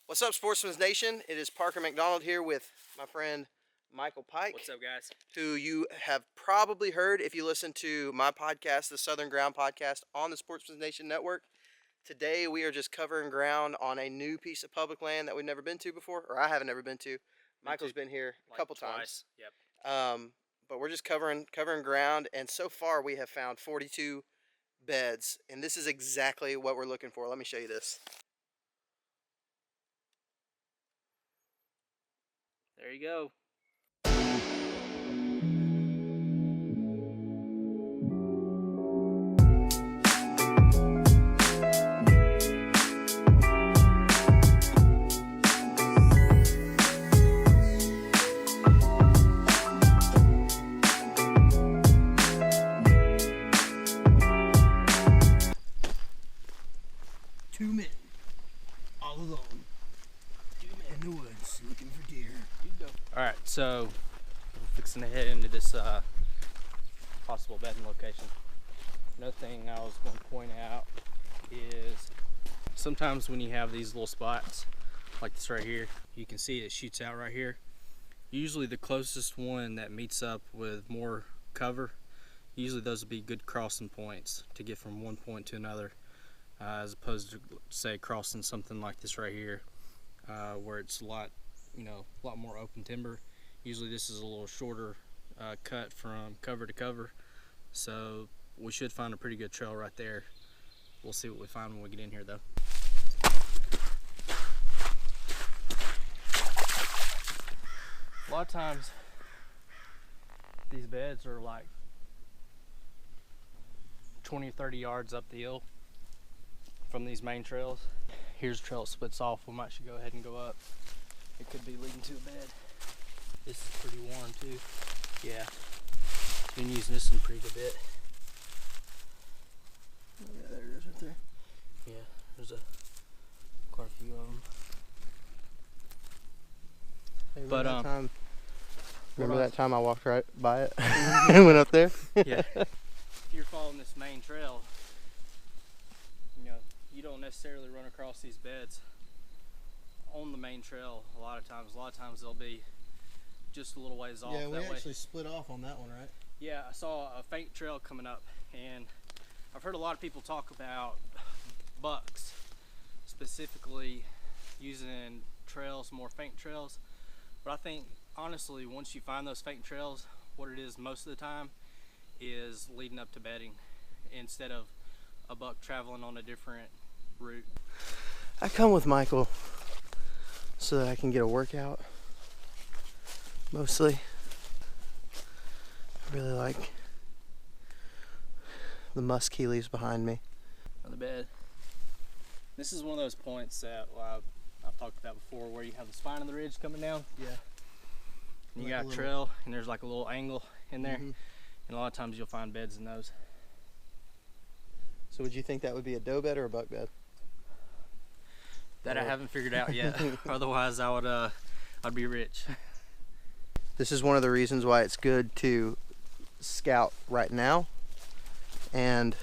What's up, Sportsman's Nation? It is Parker McDonald here with my friend Michael Pike. What's up, guys? Who you have probably heard if you listen to my podcast, the Southern Ground Podcast, on the Sportsman's Nation Network. Today we are just covering ground on a new piece of public land that we've never been to before, or I haven't never been to. Michael's been here a couple times. Yep. But we're just covering ground, and so far we have found 42 beds, and this is exactly what we're looking for. Let me show you this. There you go. Two men, all alone, in the woods, looking for deer. All right, so we're fixing to head into this possible bedding location. Another thing I was going to point out is sometimes when you have these little spots like this right here, you can see it shoots out right here. Usually the closest one that meets up with more cover, usually those would be good crossing points to get from one point to another, as opposed to, say, crossing something like this right here, where it's a lot more open timber. Usually this is a little shorter cut from cover to cover, so we should find a pretty good trail right there. We'll see what we find when we get in here, though. A lot of times these beds are like 20 or 30 yards up the hill from these main trails. Here's a trail that splits off. We might should go ahead and go up. It could be leading to a bed. This is pretty warm too. Yeah, been using this one pretty good bit. Oh, yeah, there it is right there. Yeah, there's quite a few of them. Hey, But remember that time I walked right by it and went up there? Yeah. If you're following this main trail, you don't necessarily run across these beds on the main trail. A lot of times they'll be just a little ways off. Yeah, we that actually way. split off on that one, right? Yeah, I saw a faint trail coming up, and I've heard a lot of people talk about bucks, specifically using trails, more faint trails. But I think, honestly, once you find those faint trails, what it is most of the time is leading up to bedding instead of a buck traveling on a different route. I come with Michael so that I can get a workout, mostly. I really like the musky leaves behind me. On the bed. This is one of those points that I've talked about before, where you have the spine of the ridge coming down. Yeah. And you Like got a trail, and there's like a little angle in there. Mhm. And a lot of times you'll find beds in those. So would you think that would be a doe bed or a buck bed? That I haven't figured out yet. Otherwise I'd be rich. This is one of the reasons why it's good to scout right now, and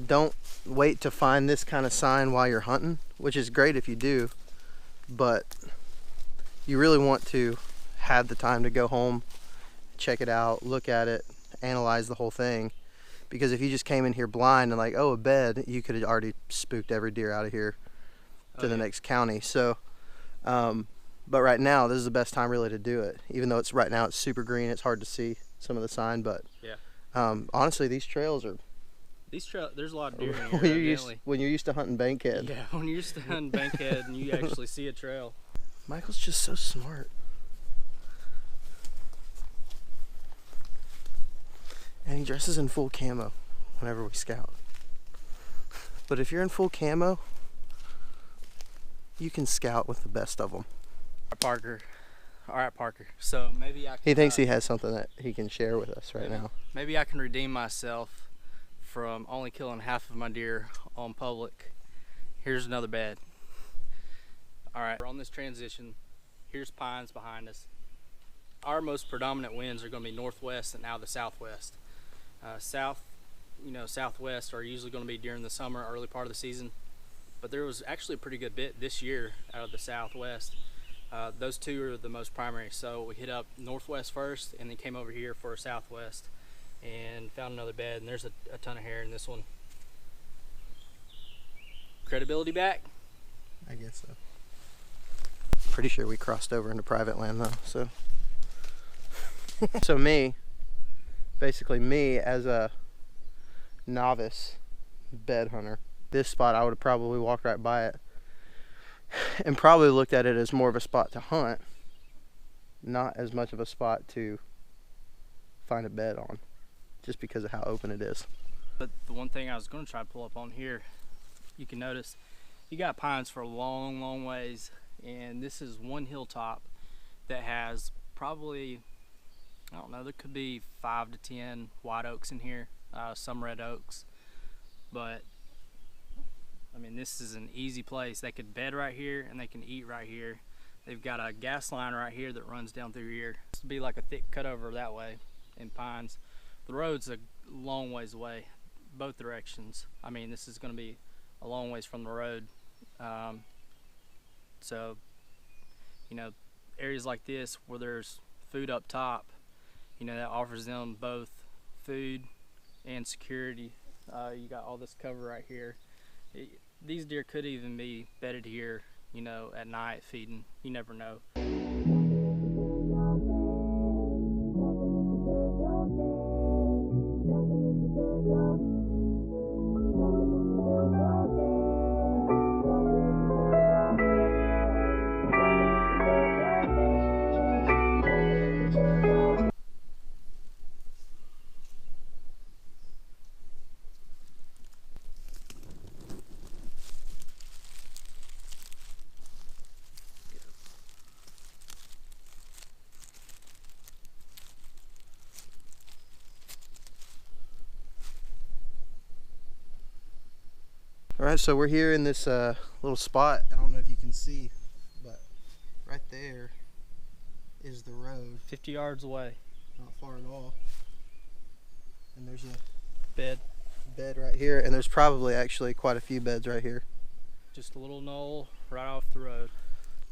don't wait to find this kind of sign while you're hunting, which is great if you do, but you really want to have the time to go home, check it out, look at it, analyze the whole thing, because if you just came in here blind and like, oh, a bed, you could have already spooked every deer out of here to the next county. So but right now this is the best time really to do it, even though it's right now it's super green, it's hard to see some of the sign, but Yeah. Honestly, these trails are There's a lot of deer in here. when you're used to hunting bankhead. Yeah, when you're used to hunting bankhead and you actually see a trail. Michael's just so smart. And he dresses in full camo whenever we scout. But if you're in full camo, you can scout with the best of them. All right, Parker. So maybe I can, He thinks he has something that he can share with us right now. Maybe I can redeem myself from only killing half of my deer on public. Here's another bed. All right, we're on this transition. Here's pines behind us. Our most predominant winds are going to be northwest and now the southwest. Southwest are usually going to be during the summer, early part of the season. but there was actually a pretty good bit this year out of the southwest. Those two are the most primary. So we hit up northwest first and then came over here for a southwest and found another bed, and there's a ton of hair in this one. Credibility back? I guess so. Pretty sure we crossed over into private land though, so. So basically me as a novice bed hunter, this spot I would have probably walked right by it and probably looked at it as more of a spot to hunt, not as much of a spot to find a bed on, just because of how open it is. But the one thing I was going to try to pull up on here, you can notice you got pines for a long ways, and this is one hilltop that has probably, I don't know, there could be 5 to 10 white oaks in here, some red oaks, but I mean, this is an easy place. They could bed right here and they can eat right here. They've got a gas line right here that runs down through here. This would be like a thick cutover that way in pines. The road's a long ways away, both directions. I mean, this is going to be a long ways from the road. So, you know, areas like this where there's food up top, you know, that offers them both food and security. You got all this cover right here. These deer could even be bedded here, you know, at night feeding. You never know. All right, so we're here in this little spot. I don't know if you can see, but right there is the road. 50 yards away. Not far at all. And there's a Bed. right here, and there's probably actually quite a few beds right here. Just a little knoll right off the road.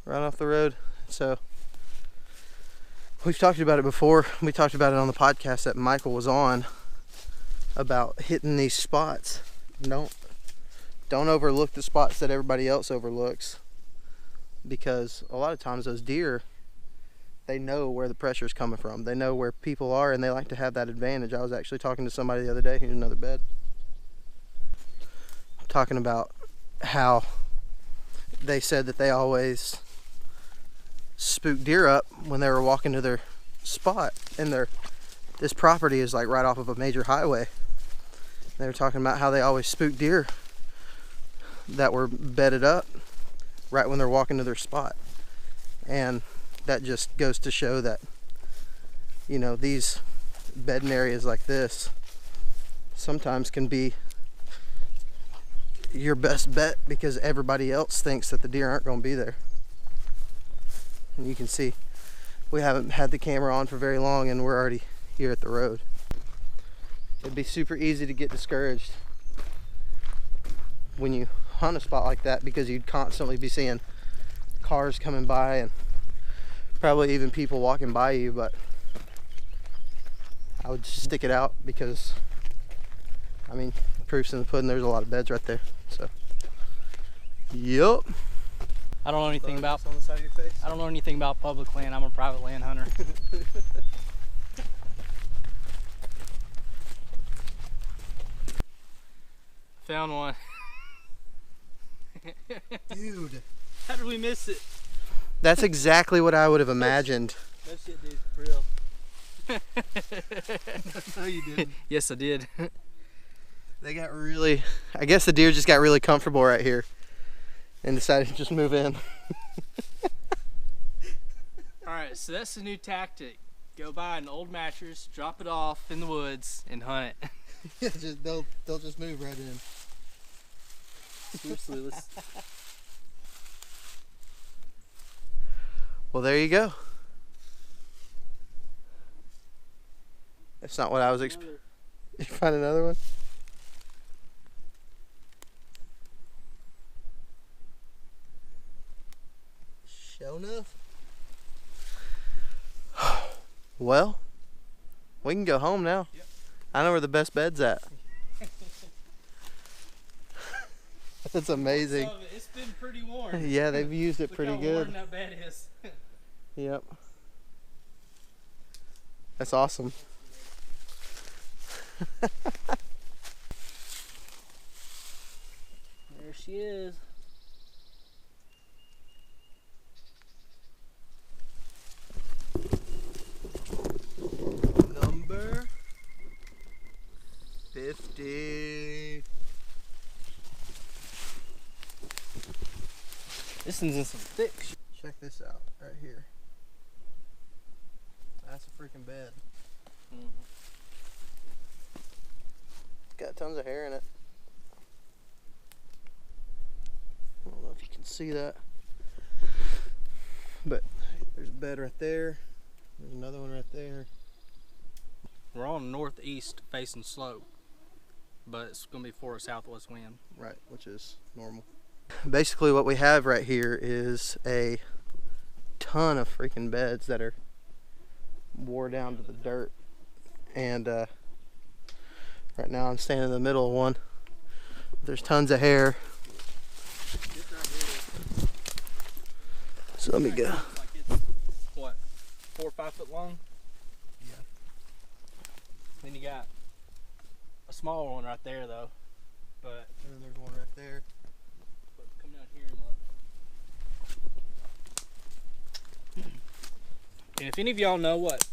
Right off the road. So we've talked about it before. We talked about it on the podcast that Michael was on about hitting these spots. Don't overlook the spots that everybody else overlooks, because a lot of times those deer, they know where the pressure is coming from. They know where people are, and they like to have that advantage. I was actually talking to somebody the other day, here's another bed, talking about how they said that they always spook deer up when they were walking to their spot, and this property is like right off of a major highway. They were talking about how they always spook deer that were bedded up right when they're walking to their spot. And that just goes to show that, you know, these bedding areas like this sometimes can be your best bet, because everybody else thinks that the deer aren't going to be there. And you can see we haven't had the camera on for very long and we're already here at the road. It'd be super easy to get discouraged when you hunt a spot like that, because you'd constantly be seeing cars coming by and probably even people walking by you. But I would just stick it out, because I mean, proof's in the pudding. There's a lot of beds right there. So yep. I don't know anything about on the side of your face. I don't know anything about public land. I'm a private land hunter. Found one. Dude, how did we miss it? that's exactly what I would have imagined. No shit, dude, for real. No, you didn't. Yes, I did. They got really, I guess the deer just got really comfortable right here and decided to just move in. Alright, so that's the new tactic. Go buy an old mattress, drop it off in the woods, and hunt it. Yeah, they'll just move right in. Seriously, let's... Well, there you go. That's not what I was expecting. You find another one? Sure enough. Well, we can go home now. Yep. I know where the best bed's at. That's amazing. It's been pretty warm. Yeah, they've used it Look pretty how good. warm that bed is. Yep. That's awesome. There she is. Number 50. This one's in some thick shit. Check this out right here. That's a freaking bed. Got tons of hair in it. I don't know if you can see that, but there's a bed right there. There's another one right there. We're on northeast facing slope, but it's gonna be for a southwest wind. Right, which is normal. Basically what we have right here is a ton of freaking beds that are wore down to the dirt, and right now I'm standing in the middle of one. There's tons of hair. So let me go. Like it's what, 4 or 5 foot long? Yeah. Then you got a smaller one right there though. But And then there's one right there. come down here and look. And if any of y'all know what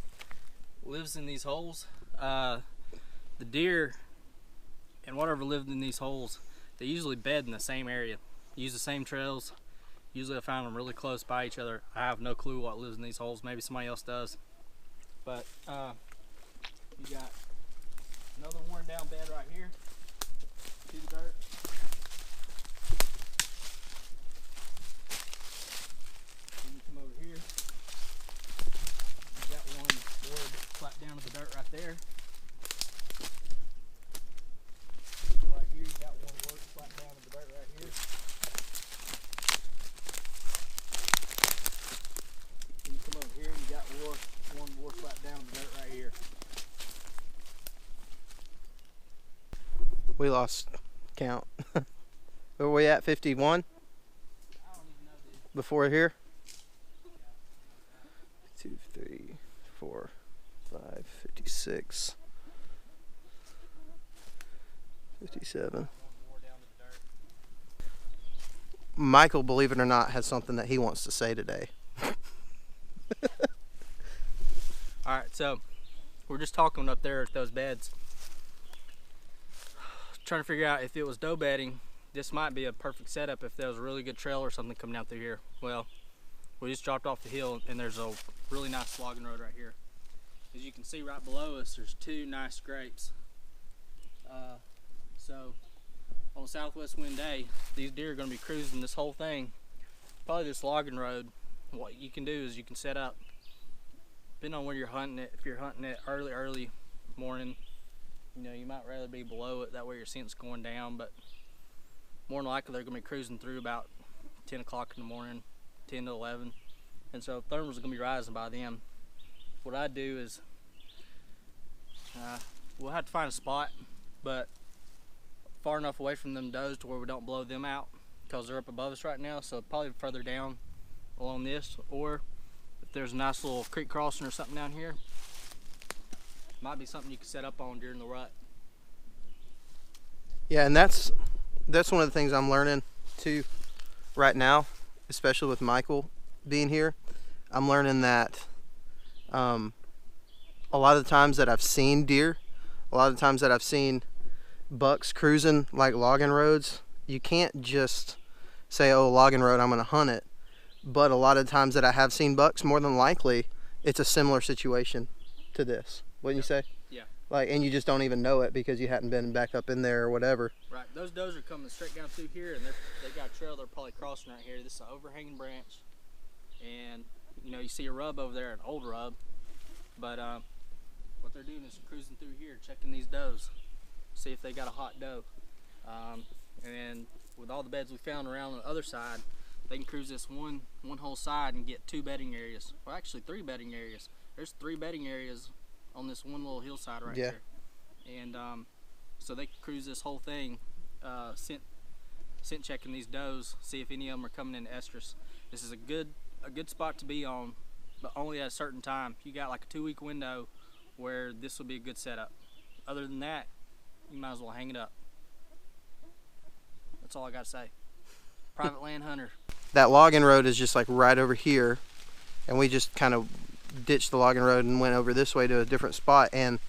lives in these holes, the deer and whatever lived in these holes, they usually bed in the same area, use the same trails. Usually I find them really close by each other. I have no clue what lives in these holes. Maybe somebody else does. But you got another worn down bed right here. See the dirt? Then you come over here. You got one board flat down to the dirt right there. Right here, you got one board flat down to the dirt right here. Then you come over here and you got one board flat down to the dirt right here. We lost count. Where were we at? 51 I don't even know, dude. before here? 2, 3, 4, 5, 56, 57. One more down to the dirt. Michael, believe it or not, has something that he wants to say today. Alright, so we're just talking up there at those beds. Trying to figure out if it was doe bedding, this might be a perfect setup if there was a really good trail or something coming out through here. Well, we just dropped off the hill and there's a really nice logging road right here. As you can see right below us, there's 2 nice scrapes. So on a southwest wind day, these deer are going to be cruising this whole thing. Probably this logging road. What you can do is you can set up, depending on where you're hunting it. If you're hunting it early morning, you know, you might rather be below it, that way your scent's going down, but more than likely they're going to be cruising through about 10 o'clock in the morning, 10 to 11, and so thermals are going to be rising by then. What I do is, we'll have to find a spot, but far enough away from them does to where we don't blow them out, because they're up above us right now, so probably further down along this, or if there's a nice little creek crossing or something down here, might be something you can set up on during the rut. Yeah, and that's one of the things I'm learning too right now, especially with Michael being here. I'm learning that a lot of the times that I've seen deer, a lot of the times that I've seen bucks cruising like logging roads, you can't just say, oh, logging road, I'm going to hunt it. But a lot of times that I have seen bucks, more than likely it's a similar situation to this. Wouldn't you say? Yeah. Like, and you just don't even know it because you hadn't been back up in there or whatever. Right. Those does are coming straight down through here, and they got a trail they're probably crossing right here. This is an overhanging branch, and you know you see a rub over there, an old rub. But what they're doing is cruising through here, checking these does, see if they got a hot doe. And then with all the beds we found around on the other side, they can cruise this one whole side and get 2 bedding areas. Well, actually 3 bedding areas. There's 3 bedding areas on this one little hillside right Yeah. here. And so they can cruise this whole thing, scent checking these does, see if any of them are coming into estrus. This is a good spot to be on, but only at a certain time. You got like a 2-week window where this will be a good setup. Other than that, you might as well hang it up. That's all I gotta say. Private land hunter. That logging road is just like right over here, and we just kind of ditched the logging road and went over this way to a different spot, and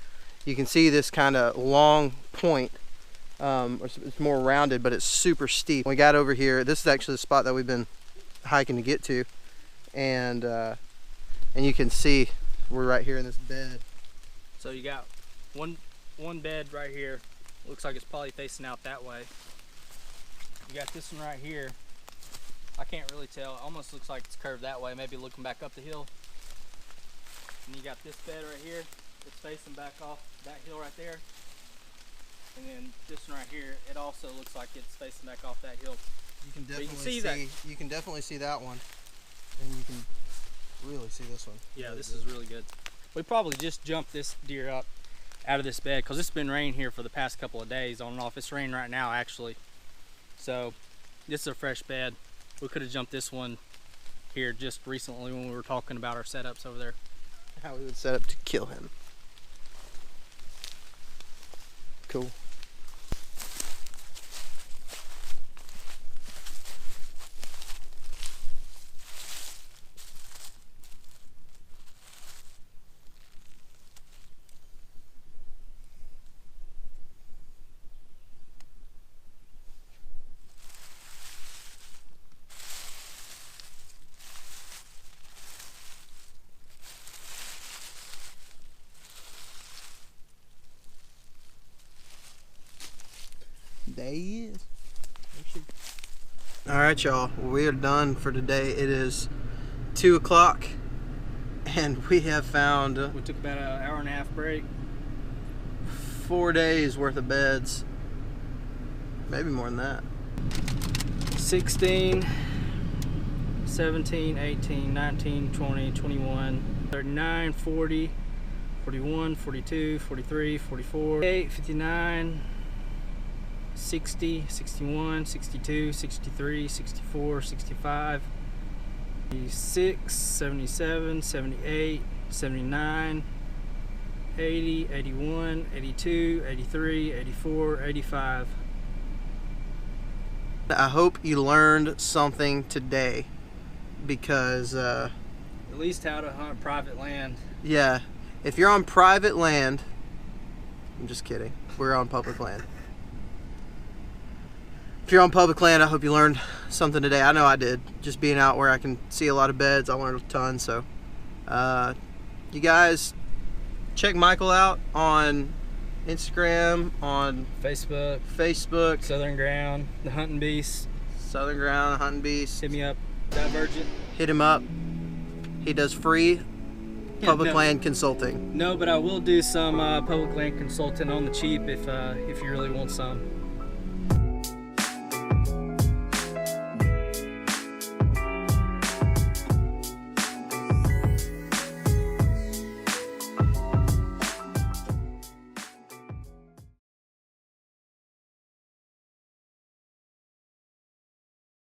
you can see this kind of long point. It's more rounded, but it's super steep. We got over here. This is actually the spot that we've been hiking to get to, and you can see we're right here in this bed. So you got one bed right here. Looks like it's probably facing out that way. You got this one right here. I can't really tell. It almost looks like it's curved that way, maybe looking back up the hill. And you got this bed right here. It's facing back off that hill right there. And then this one right here, it also looks like it's facing back off that hill. You can definitely see that. You can definitely see that one, and you can really see this one. Yeah, this is really good. We probably just jumped this deer up out of this bed because it's been raining here for the past couple of days on and off. It's raining right now actually. So this is a fresh bed. We could have jumped this one here just recently when we were talking about our setups over there. How we would set up to kill him. Cool. There he is. All right, y'all. We are done for today. It is 2 o'clock, and we have found We took about an hour-and-a-half break. 4 days worth of beds. Maybe more than that. 16, 17, 18, 19, 20, 21, 39, 40, 41, 42, 43, 44, 48, 59, 60, 61, 62, 63, 64, 65, 76, 77, 78, 79, 80, 81, 82, 83, 84, 85. I hope you learned something today, because At least how to hunt private land. yeah, if you're on private land, I'm just kidding, we're on public land. If you're on public land, I hope you learned something today. I know I did. Just being out where I can see a lot of beds, I learned a ton. So you guys check Michael out on Instagram, on Facebook, Southern Ground, The Hunting Beast. Southern Ground, Hunting Beast. Hit me up. Divergent. Hit him up. He does free public no. land consulting. No, but I will do some public land consulting on the cheap if you really want some.